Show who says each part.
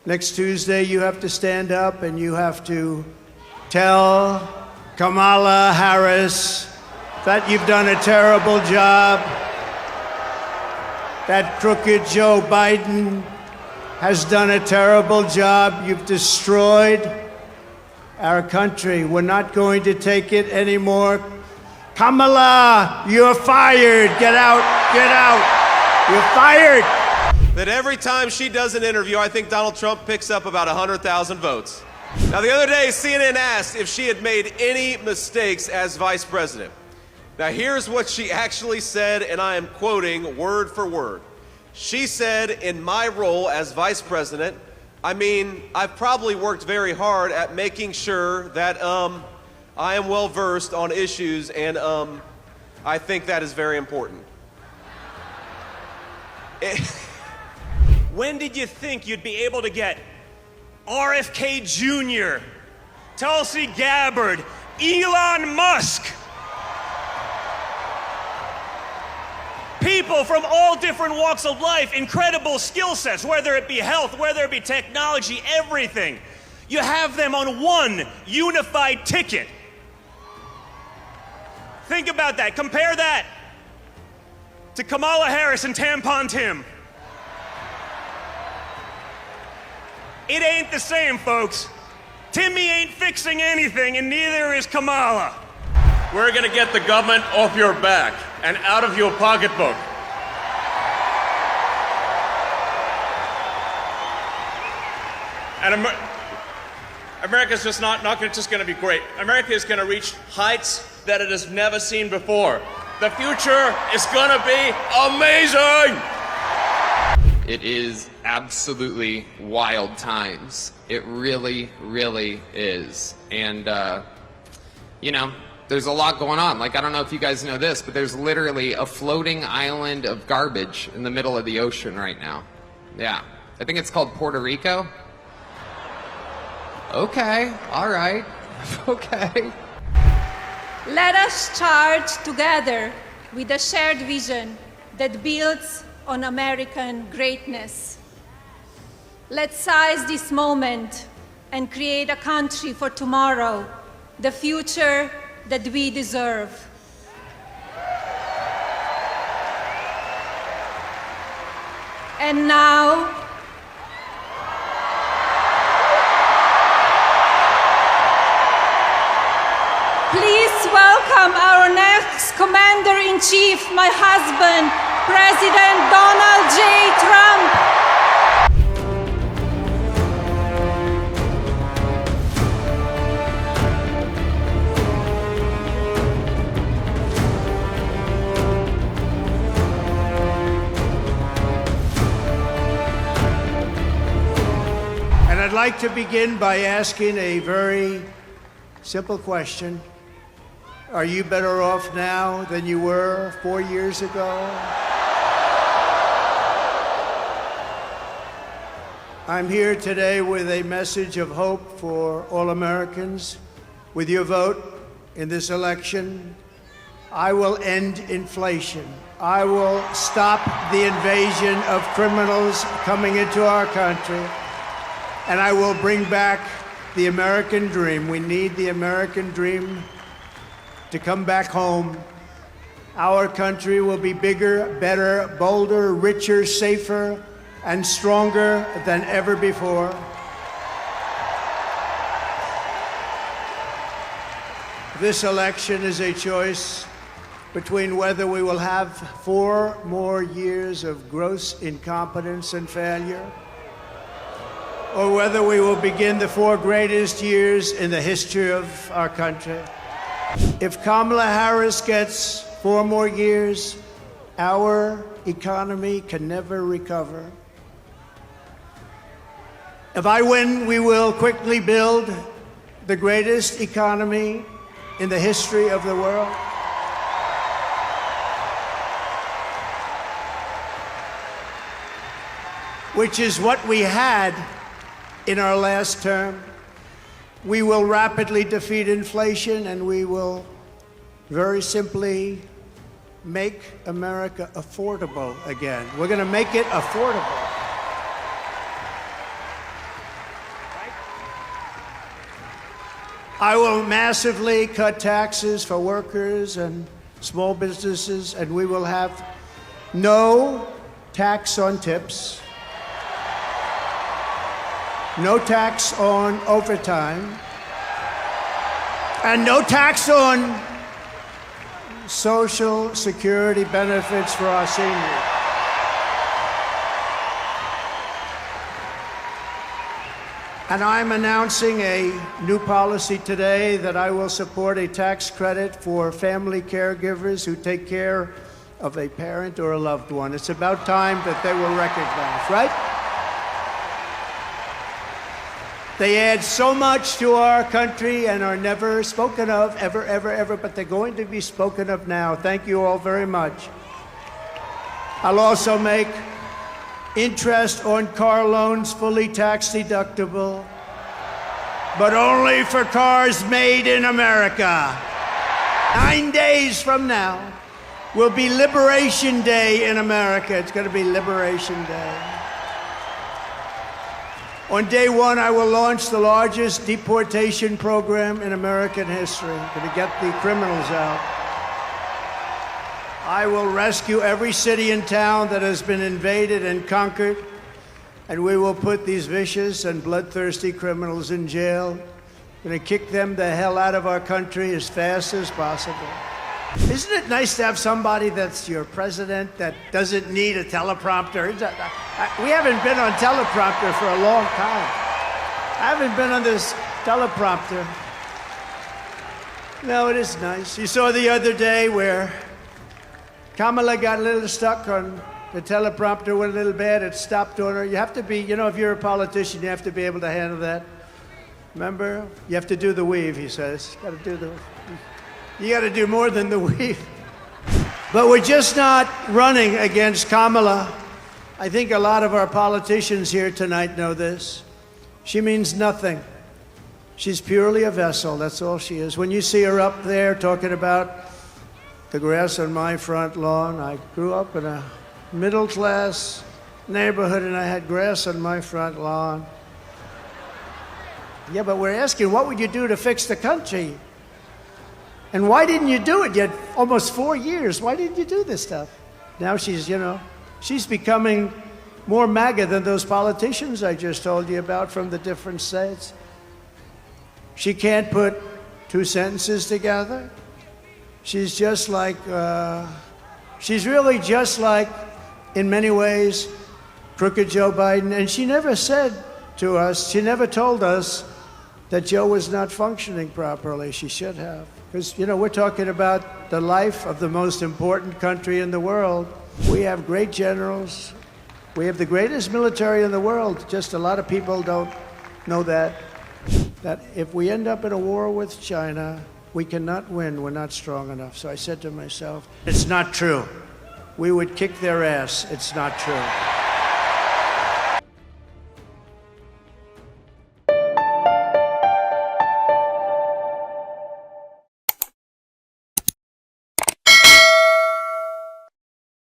Speaker 1: Next Tuesday, you have to stand up and you have to tell Kamala Harris that you've done a terrible job, that crooked Joe Biden has done a terrible job. You've destroyed our country. We're not going to take it anymore. Kamala, you're fired. Get out, get out. You're fired.
Speaker 2: That every time she does an interview, I think Donald Trump picks up about 100,000 votes. Now, the other day, CNN asked if she had made any mistakes as vice president. Now, here's what she actually said, and I am quoting word for word. She said, in my role as vice president, I've probably worked very hard at making sure that I am well versed on issues, and I think that is very important.
Speaker 3: When did you think you'd be able to get RFK Jr., Tulsi Gabbard, Elon Musk? People from all different walks of life, incredible skill sets, whether it be health, whether it be technology, everything. You have them on one unified ticket. Think about that. Compare that to Kamala Harris and Tampon Tim. It ain't the same, folks. Timmy ain't fixing anything, and neither is Kamala.
Speaker 4: We're gonna get the government off your back and out of your pocketbook. And America's just not just gonna be great. America is gonna reach heights that it has never seen before. The future is gonna be amazing!
Speaker 5: It is absolutely wild times. It really, really is. And, you know, there's a lot going on. Like, I don't know if you guys know this, but there's literally a floating island of garbage in the middle of the ocean right now. Yeah. I think it's called Puerto Rico. Okay. All right. Okay.
Speaker 6: Let us charge together with a shared vision that builds on American greatness. Let's seize this moment and create a country for tomorrow, the future that we deserve. And now, please welcome our next Commander-in-Chief, my husband, President Donald J. Trump.
Speaker 1: And I'd like to begin by asking a very simple question. Are you better off now than you were 4 years ago? I'm here today with a message of hope for all Americans. With your vote in this election, I will end inflation. I will stop the invasion of criminals coming into our country, and I will bring back the American dream. We need the American dream to come back home. Our country will be bigger, better, bolder, richer, safer, and stronger than ever before. This election is a choice between whether we will have 4 more years of gross incompetence and failure, or whether we will begin the 4 greatest years in the history of our country. If Kamala Harris gets 4 more years, our economy can never recover. If I win, we will quickly build the greatest economy in the history of the world. Which is what we had in our last term. We will rapidly defeat inflation, and we will very simply make America affordable again. We're going to make it affordable. I will massively cut taxes for workers and small businesses, and we will have no tax on tips, no tax on overtime, and no tax on Social Security benefits for our seniors. And I'm announcing a new policy today that I will support a tax credit for family caregivers who take care of a parent or a loved one. It's about time that they were recognized, right? They add so much to our country and are never spoken of, ever, ever, ever, but they're going to be spoken of now. Thank you all very much. I'll also make interest on car loans fully tax deductible, but only for cars made in America. 9 days from now will be Liberation Day in America. It's going to be Liberation Day. On day one, I will launch the largest deportation program in American history. I'm going to get the criminals out. I will rescue every city and town that has been invaded and conquered, and we will put these vicious and bloodthirsty criminals in jail. We're going to kick them the hell out of our country as fast as possible. Isn't it nice to have somebody that's your president that doesn't need a teleprompter? We haven't been on teleprompter for a long time. I haven't been on this teleprompter. No, it is nice. You saw the other day where Kamala got a little stuck on the teleprompter, went a little bad, it stopped on her. You have to be, if you're a politician, you have to be able to handle that. Remember? You have to do the weave, he says. You got to do more than the weave. But we're just not running against Kamala. I think a lot of our politicians here tonight know this. She means nothing. She's purely a vessel, that's all she is. When you see her up there talking about the grass on my front lawn, I grew up in a middle-class neighborhood and I had grass on my front lawn. Yeah, but we're asking, what would you do to fix the country? And why didn't you do it? You had almost 4 years. Why didn't you do this stuff? Now she's becoming more MAGA than those politicians I just told you about from the different states. She can't put two sentences together. She's just like, she's really just like, in many ways, crooked Joe Biden. And she never said to us, she never told us that Joe was not functioning properly. She should have. Because, we're talking about the life of the most important country in the world. We have great generals. We have the greatest military in the world. Just a lot of people don't know that if we end up in a war with China, we cannot win. We're not strong enough. So I said to myself, it's not true. We would kick their ass. It's not true.